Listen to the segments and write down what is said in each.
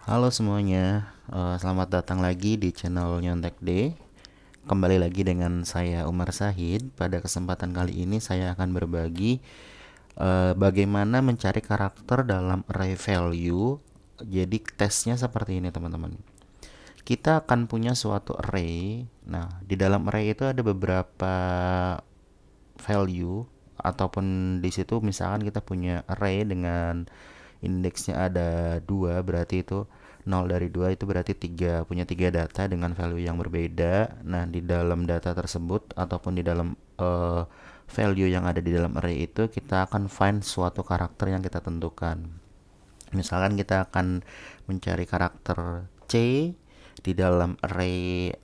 Halo semuanya, selamat datang lagi di channel Nyontek D. Kembali lagi dengan saya Umar Sahid. Pada kesempatan kali ini saya akan berbagi bagaimana mencari karakter dalam array value. Jadi tesnya seperti ini teman-teman. Kita akan punya suatu array. Nah, di dalam array itu ada beberapa value ataupun di situ misalkan kita punya array dengan indeksnya ada 2, berarti itu 0 dari 2 itu berarti 3, punya 3 data dengan value yang berbeda. Nah, di dalam data tersebut ataupun di dalam value yang ada di dalam array itu kita akan find suatu karakter yang kita tentukan. Misalkan kita akan mencari karakter C di dalam array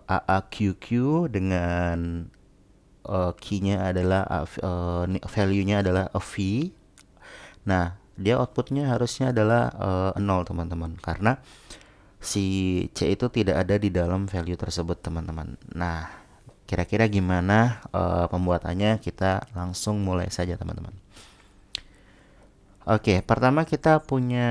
AAQQ dengan key-nya adalah value-nya adalah a V. Nah, dia outputnya harusnya adalah 0 teman-teman, karena si C itu tidak ada di dalam value tersebut teman-teman. Nah, kira-kira gimana pembuatannya? Kita langsung mulai saja teman-teman. Oke, pertama kita punya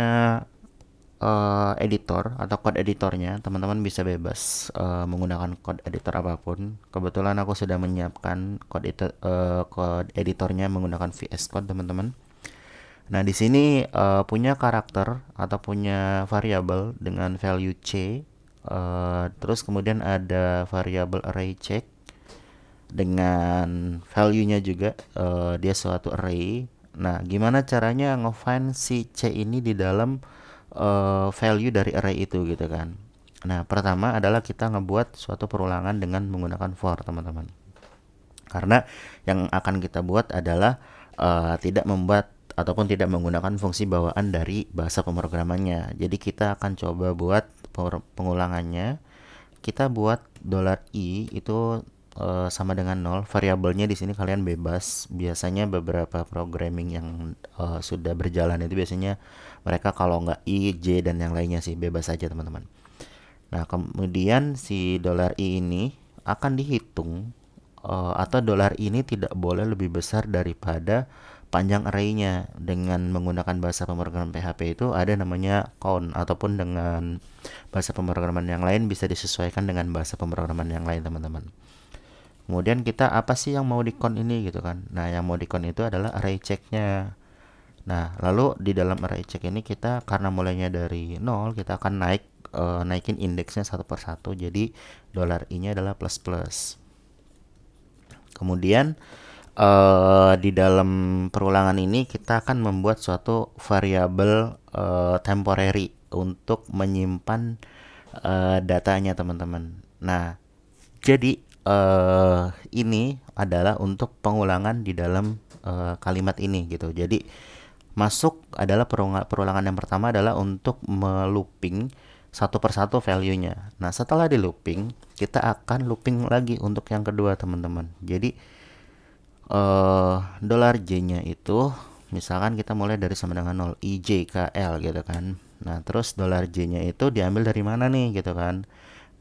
editor atau code editornya. Teman-teman bisa bebas menggunakan code editor apapun. Kebetulan aku sudah menyiapkan code editornya menggunakan VS Code teman-teman. Nah, di sini punya karakter atau punya variabel dengan value C. Terus kemudian ada variabel array check dengan value-nya juga dia suatu array. Nah, gimana caranya nge-find si C ini di dalam value dari array itu gitu kan. Nah, pertama adalah kita ngebuat suatu perulangan dengan menggunakan for, teman-teman. Karena yang akan kita buat adalah tidak membuat ataupun tidak menggunakan fungsi bawaan dari bahasa pemrogramannya. Jadi kita akan coba buat pengulangannya. Kita buat $i itu sama dengan 0. Variabelnya di sini kalian bebas. Biasanya beberapa programming yang sudah berjalan itu biasanya mereka kalau nggak i, j dan yang lainnya sih bebas saja teman-teman. Nah, kemudian si $i ini akan dihitung atau $i ini tidak boleh lebih besar daripada panjang array-nya. Dengan menggunakan bahasa pemrograman PHP itu ada namanya count, ataupun dengan bahasa pemrograman yang lain bisa disesuaikan dengan bahasa pemrograman yang lain teman-teman. Kemudian kita apa sih yang mau di count ini gitu kan. Nah, yang mau di count itu adalah array check-nya. Nah, lalu di dalam array check ini kita karena mulainya dari 0, kita akan naikin indeksnya satu per satu. Jadi $i-nya adalah plus plus. Kemudian di dalam perulangan ini kita akan membuat suatu variabel temporary untuk menyimpan datanya teman-teman. Nah, jadi ini adalah untuk pengulangan di dalam kalimat ini gitu. Jadi masuk adalah perulangan yang pertama adalah untuk melooping satu persatu value-nya. Nah, setelah di looping, kita akan looping lagi untuk yang kedua, teman-teman. Jadi $j-nya itu misalkan kita mulai dari sama dengan 0 IJKL gitu kan. Nah, terus $j-nya itu diambil dari mana nih gitu kan.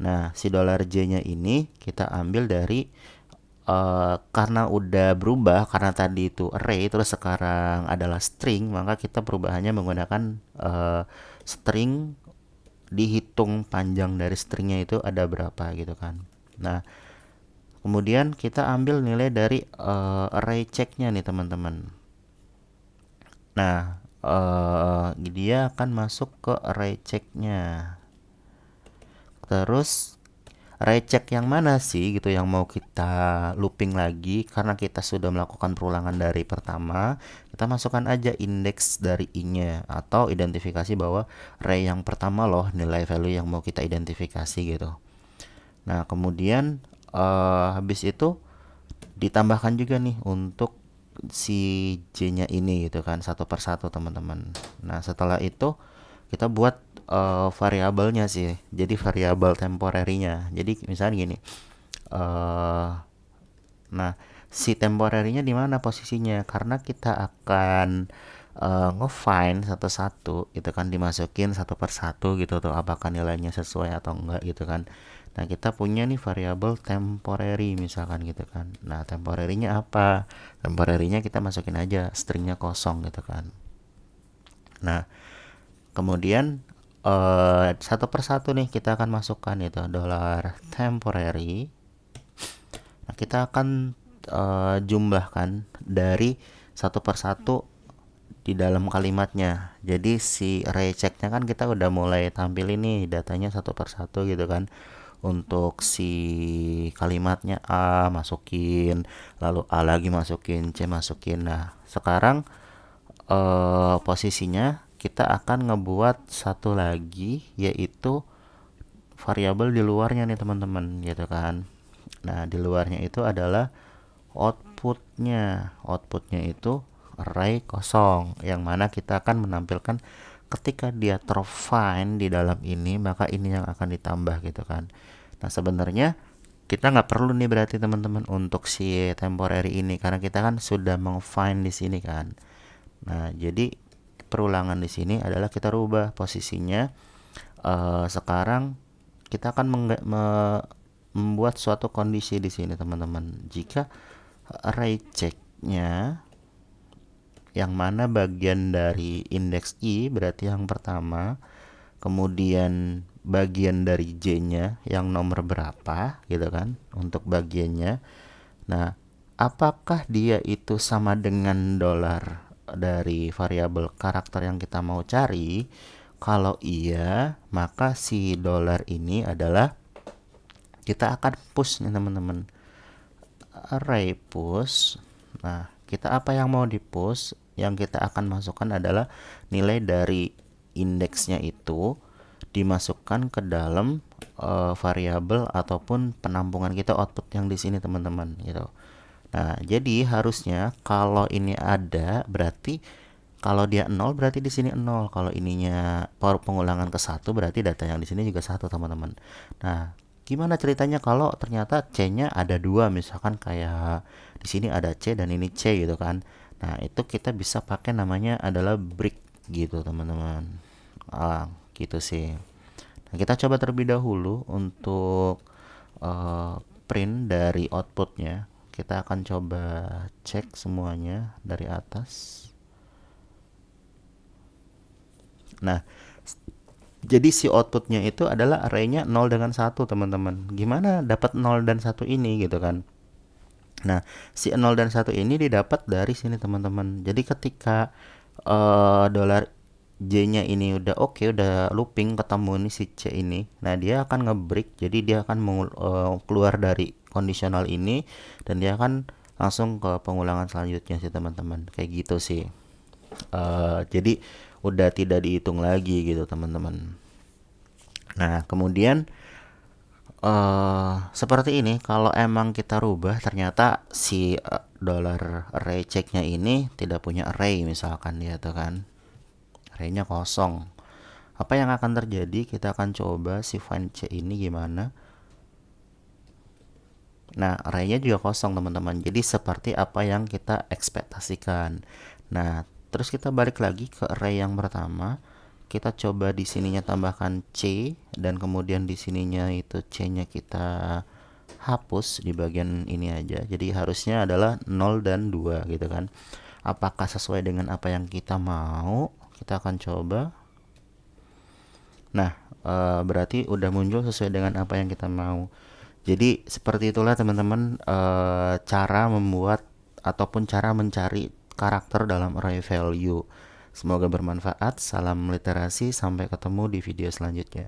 Nah, si $j-nya ini kita ambil dari karena udah berubah, karena tadi itu array terus sekarang adalah string, maka kita perubahannya menggunakan string, dihitung panjang dari stringnya itu ada berapa gitu kan. Nah, kemudian kita ambil nilai dari array check-nya nih teman-teman. Nah, dia akan masuk ke array check-nya. Terus array check yang mana sih gitu yang mau kita looping lagi, karena kita sudah melakukan perulangan dari pertama. Kita masukkan aja indeks dari i-nya atau identifikasi bahwa array yang pertama loh nilai value yang mau kita identifikasi gitu. Nah, kemudian habis itu ditambahkan juga nih untuk si J-nya ini gitu kan satu per satu teman-teman. Nah, setelah itu kita buat variabelnya sih. Jadi variabel temporary-nya. Jadi misalnya gini. Nah, si temporary-nya di mana posisinya? Karena kita akan nge-find satu-satu gitu kan, dimasukin satu per satu gitu tuh apakah nilainya sesuai atau enggak gitu kan. Nah, kita punya nih variabel temporary misalkan gitu kan. Nah, temporary-nya apa? Temporary-nya kita masukin aja stringnya kosong gitu kan. Nah, kemudian satu persatu nih kita akan masukkan itu dollar temporary. Nah, kita akan jumlahkan dari satu persatu di dalam kalimatnya. Jadi si array checknya kan kita udah mulai tampil ini datanya satu persatu gitu kan. Untuk si kalimatnya A masukin, lalu A lagi masukin, C masukin. Nah, sekarang posisinya kita akan ngebuat satu lagi yaitu variabel di luarnya nih teman-teman gitu kan. Nah, di luarnya itu adalah outputnya. Outputnya itu array kosong yang mana kita akan menampilkan ketika dia terfind di dalam ini maka ini yang akan ditambah gitu kan. Nah, sebenarnya kita nggak perlu nih berarti teman-teman untuk si temporary ini karena kita kan sudah meng-find di sini kan. Nah, jadi perulangan di sini adalah kita rubah posisinya. Sekarang kita akan membuat suatu kondisi di sini teman-teman. Jika array checknya yang mana bagian dari indeks I berarti yang pertama, kemudian bagian dari J-nya yang nomor berapa gitu kan untuk bagiannya. Nah, apakah dia itu sama dengan dolar dari variabel karakter yang kita mau cari? Kalau iya, maka si dolar ini adalah kita akan push nih teman-teman. Array push. Nah, kita apa yang mau di push? Yang kita akan masukkan adalah nilai dari indeksnya itu dimasukkan ke dalam variabel ataupun penampungan kita output yang di sini teman-teman gitu. Nah, jadi harusnya kalau ini ada berarti kalau dia 0 berarti di sini 0. Kalau ininya power pengulangan ke 1 berarti data yang di sini juga 1 teman-teman. Nah, gimana ceritanya kalau ternyata C-nya ada 2 misalkan kayak di sini ada C dan ini C gitu kan. Nah, itu kita bisa pakai namanya adalah break gitu teman-teman. Gitu sih. Nah, kita coba terlebih dahulu untuk print dari outputnya. Kita akan coba cek semuanya dari atas. Nah, jadi si outputnya itu adalah arraynya 0 dengan 1 teman-teman. Gimana dapat 0 dan 1 ini gitu kan. Nah, si 0 dan 1 ini didapat dari sini teman-teman. Jadi ketika dolar J-nya ini udah oke, udah looping ketemu nih si C ini. Nah, dia akan ngebreak. Jadi dia akan keluar dari kondisional ini dan dia akan langsung ke pengulangan selanjutnya sih teman-teman. Kayak gitu sih. Jadi udah tidak dihitung lagi gitu teman-teman. Nah, kemudian seperti ini kalau emang kita rubah ternyata si dollar array checknya ini tidak punya array misalkan ya tuh kan, arraynya kosong. Apa yang akan terjadi? Kita akan coba si find C ini gimana. Nah, arraynya juga kosong teman-teman. Jadi seperti apa yang kita ekspektasikan. Nah, terus kita balik lagi ke array yang pertama. Kita coba di sininya tambahkan C dan kemudian di sininya itu C-nya kita hapus di bagian ini aja. Jadi harusnya adalah 0 dan 2 gitu kan. Apakah sesuai dengan apa yang kita mau? Kita akan coba. Nah, berarti udah muncul sesuai dengan apa yang kita mau. Jadi seperti itulah teman-teman cara membuat ataupun cara mencari karakter dalam array value. Semoga bermanfaat. Salam literasi. Sampai ketemu di video selanjutnya.